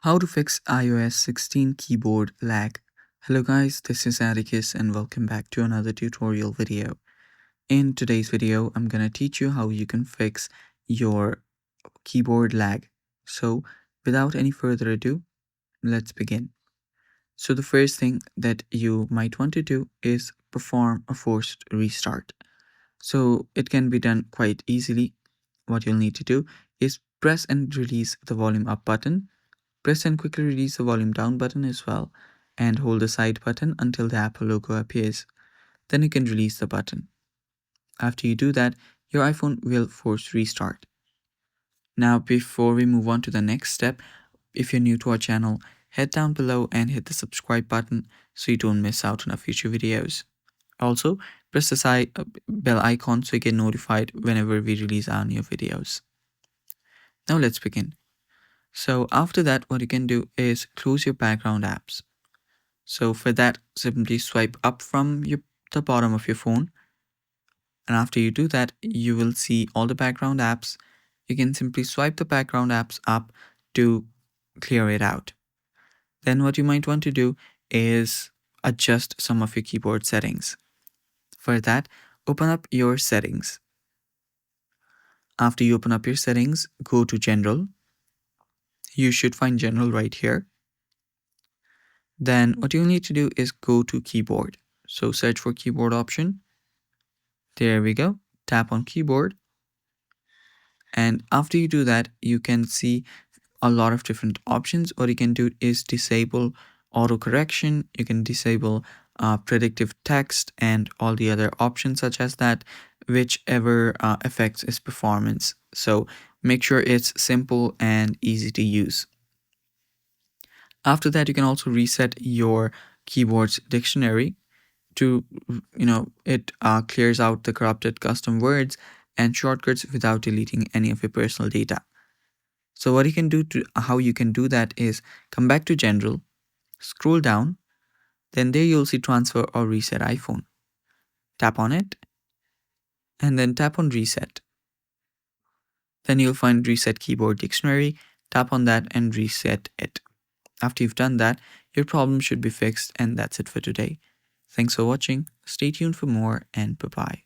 How to fix iOS 16 keyboard lag. Hello guys, this is Atticus and welcome back to another tutorial video. In today's video, I'm gonna teach you how you can fix your keyboard lag. So without any further ado, let's begin. So the first thing that you might want to do is perform a forced restart. So it can be done quite easily. What you'll need to do is press and release the volume up button. Press and quickly release the volume down button as well, and hold the side button until the Apple logo appears. Then you can release the button. After you do that, your iPhone will force restart. Now before we move on to the next step, if you're new to our channel, head down below and hit the subscribe button so you don't miss out on our future videos. Also, press the bell icon so you get notified whenever we release our new videos. Now let's begin. So after that, what you can do is close your background apps. So for that, simply swipe up from the bottom of your phone. And after you do that, you will see all the background apps. You can simply swipe the background apps up to clear it out. Then what you might want to do is adjust some of your keyboard settings. For that, open up your settings. After you open up your settings, go to General. You should find General right here. Then what you'll need to do is go to Keyboard. So search for Keyboard option. There we go. Tap on Keyboard. And after you do that, you can see a lot of different options. What you can do is disable auto correction. You can disable predictive text and all the other options such as that, whichever affects its performance. So make sure it's simple and easy to use. After that, you can also reset your keyboard's dictionary to, it clears out the corrupted custom words and shortcuts without deleting any of your personal data. So what you can do how you can do that is come back to General, scroll down, then there you'll see Transfer or Reset iPhone. Tap on it and then tap on Reset. Then you'll find Reset Keyboard Dictionary. Tap on that and reset it. After you've done that, your problem should be fixed, and that's it for today. Thanks for watching. Stay tuned for more, and bye-bye.